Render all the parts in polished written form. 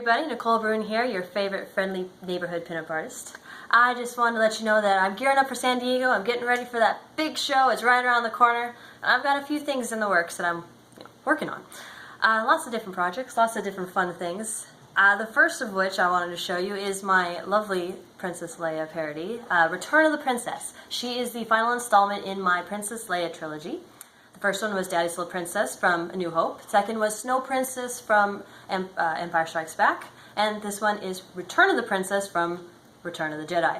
everybody, Nicole Brune here, your favorite friendly neighborhood pinup artist. I just wanted to let you know that I'm gearing up for San Diego. I'm getting ready for that big show. It's right around the corner. And I've got a few things in the works that I'm working on. Lots of different projects, lots of different fun things. The first of which I wanted to show you is my lovely Princess Leia parody, Return of the Princess. She is the final installment in my Princess Leia trilogy. The first one was Daddy's Little Princess from A New Hope. Second was Snow Princess from Empire Strikes Back. And this one is Return of the Princess from Return of the Jedi.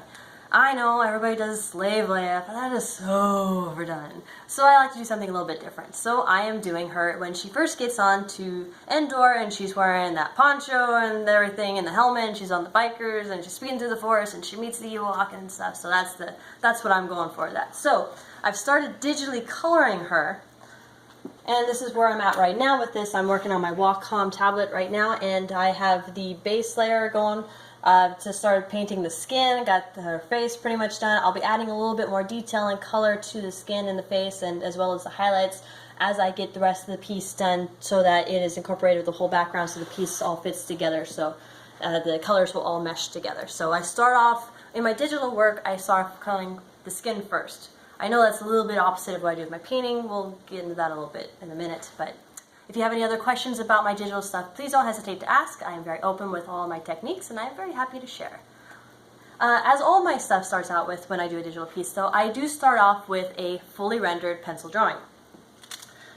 I know everybody does Slave Leia, but that is so overdone. So I like to do something a little bit different. So I am doing her when she first gets on to Endor and she's wearing that poncho and everything and the helmet and she's on the bikers and she's speeding through the forest and she meets the Ewok and stuff. So that's what I'm going for that. So I've started digitally coloring her. And this is where I'm at right now with this. I'm working on my Wacom tablet right now, and I have the base layer going to start painting the skin. Got her face pretty much done. I'll be adding a little bit more detail and color to the skin and the face, and as well as the highlights as I get the rest of the piece done, so that it is incorporated with the whole background, so the piece all fits together. So the colors will all mesh together. So I start off in my digital work. I start coloring the skin first. I know that's a little bit opposite of what I do with my painting. We'll get into that a little bit in a minute, but if you have any other questions about my digital stuff, please don't hesitate to ask. I am very open with all my techniques, and I am very happy to share. As all my stuff starts out with when I do a digital piece, though, I do start off with a fully rendered pencil drawing.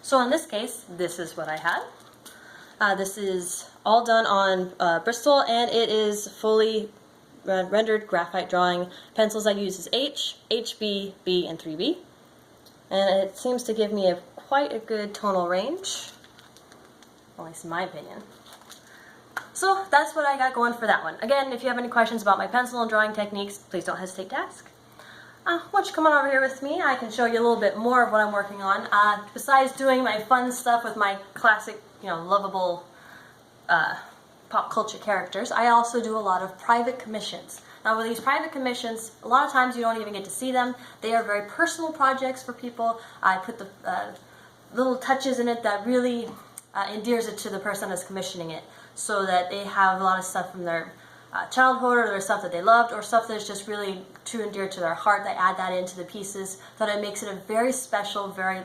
So in this case, this is what I had. This is all done on Bristol, and it is fully rendered graphite drawing. Pencils I use is H, HB, B, and 3B. And it seems to give me quite a good tonal range, at least in my opinion. So that's what I got going for that one. Again, if you have any questions about my pencil and drawing techniques, please don't hesitate to ask. Why don't you come on over here with me? I can show you a little bit more of what I'm working on. Besides doing my fun stuff with my classic, lovable pop culture characters, I also do a lot of private commissions. Now with these private commissions, a lot of times you don't even get to see them. They are very personal projects for people. I put the little touches in it that really endears it to the person that's commissioning it, so that they have a lot of stuff from their childhood, or their stuff that they loved, or stuff that's just really true and dear to their heart. They add that into the pieces, so that it makes it a very special, very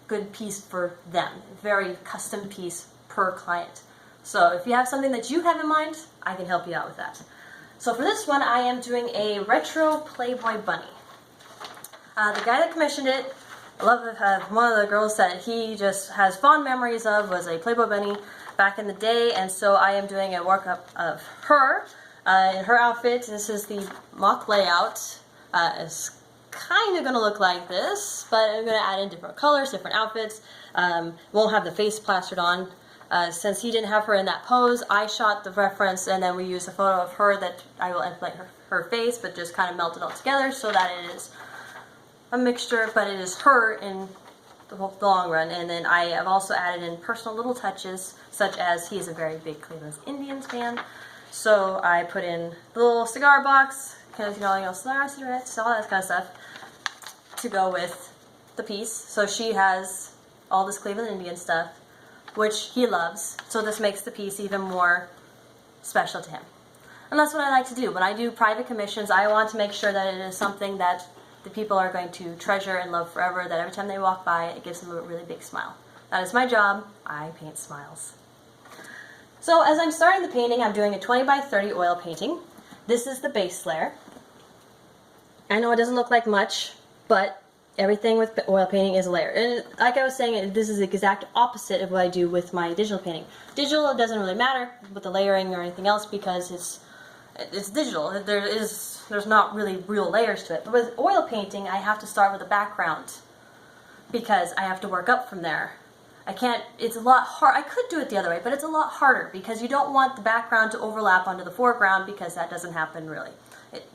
good piece for them. Very custom piece per client. So if you have something that you have in mind, I can help you out with that. So for this one, I am doing a retro Playboy bunny. The guy that commissioned it, I love one of the girls that he just has fond memories of was a Playboy bunny back in the day, and so I am doing a workup of her in her outfit. This is the mock layout. It's kind of going to look like this, but I'm going to add in different colors, different outfits. Won't have the face plastered on. Since he didn't have her in that pose, I shot the reference, and then we used a photo of her that I will emulate her face, but just kind of melt it all together so that it is a mixture, but it is her in the long run. And then I have also added in personal little touches, such as he is a very big Cleveland Indians fan, so I put in the little cigar box, kind of, cigarettes, all that kind of stuff, to go with the piece. So she has all this Cleveland Indian stuff, which he loves, so this makes the piece even more special to him. And that's what I like to do. When I do private commissions, I want to make sure that it is something that the people are going to treasure and love forever, that every time they walk by, it gives them a really big smile. That is my job. I paint smiles. So as I'm starting the painting, I'm doing a 20 by 30 oil painting. This is the base layer. I know it doesn't look like much, but everything with oil painting is a layer. And like I was saying, this is the exact opposite of what I do with my digital painting. Digital, it doesn't really matter with the layering or anything else, because it's digital. There's not really real layers to it. But with oil painting, I have to start with a background, because I have to work up from there. It's a lot hard. I could do it the other way, but it's a lot harder, because you don't want the background to overlap onto the foreground, because that doesn't happen really.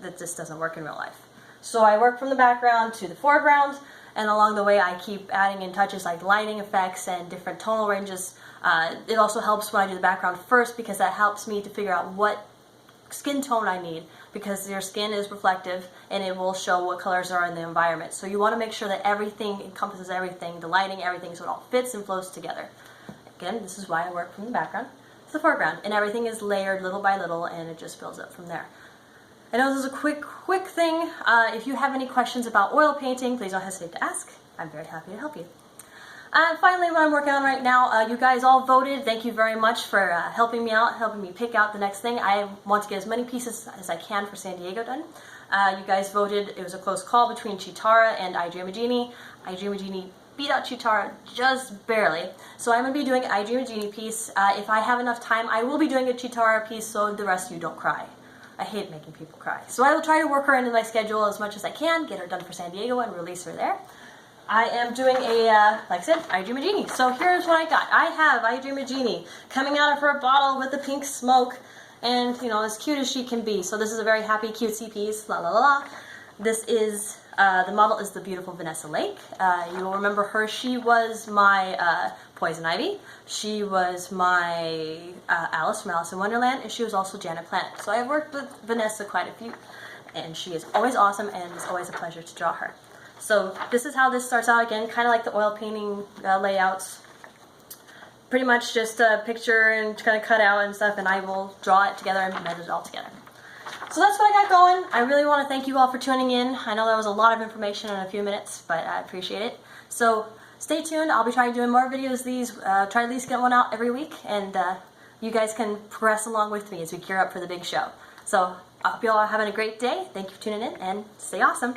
That just doesn't work in real life. So I work from the background to the foreground, and along the way I keep adding in touches like lighting effects and different tonal ranges. It also helps when I do the background first, because that helps me to figure out what skin tone I need, because your skin is reflective and it will show what colors are in the environment. So you want to make sure that everything encompasses everything, the lighting, everything, so it all fits and flows together. Again, this is why I work from the background. the foreground, and everything is layered little by little, and it just builds up from there. I know this is a quick thing. If you have any questions about oil painting, please don't hesitate to ask. I'm very happy to help you. And finally, what I'm working on right now, you guys all voted. Thank you very much for helping me out, helping me pick out the next thing. I want to get as many pieces as I can for San Diego done. You guys voted. It was a close call between Chitara and I Dream of Jeanie. I Dream of Jeanie beat out Chitara just barely. So I'm going to be doing I Dream of Jeanie piece. If I have enough time, I will be doing a Chitara piece so the rest of you don't cry. I hate making people cry. So I will try to work her into my schedule as much as I can, get her done for San Diego and release her there. I am doing a, like I said, I Dream of Jeanie. So here's what I got. I have I Dream of Jeanie coming out of her bottle with the pink smoke and, you know, as cute as she can be. So this is a very happy, cutesy piece, la la la la. This is, the model is the beautiful Vanessa Lake. You will remember her. She was my Poison Ivy. She was my Alice from Alice in Wonderland, and she was also Janet Planet. So I've worked with Vanessa quite a few, and she is always awesome, and it's always a pleasure to draw her. So this is how this starts out again, kind of like the oil painting layouts. Pretty much just a picture and kind of cut out and stuff, and I will draw it together and mend it all together. So that's what I got going. I really want to thank you all for tuning in. I know that was a lot of information in a few minutes, but I appreciate it. So stay tuned. I'll be trying to do more videos these. Try to at least get one out every week, and you guys can progress along with me as we gear up for the big show. So I hope you all are having a great day. Thank you for tuning in, and stay awesome.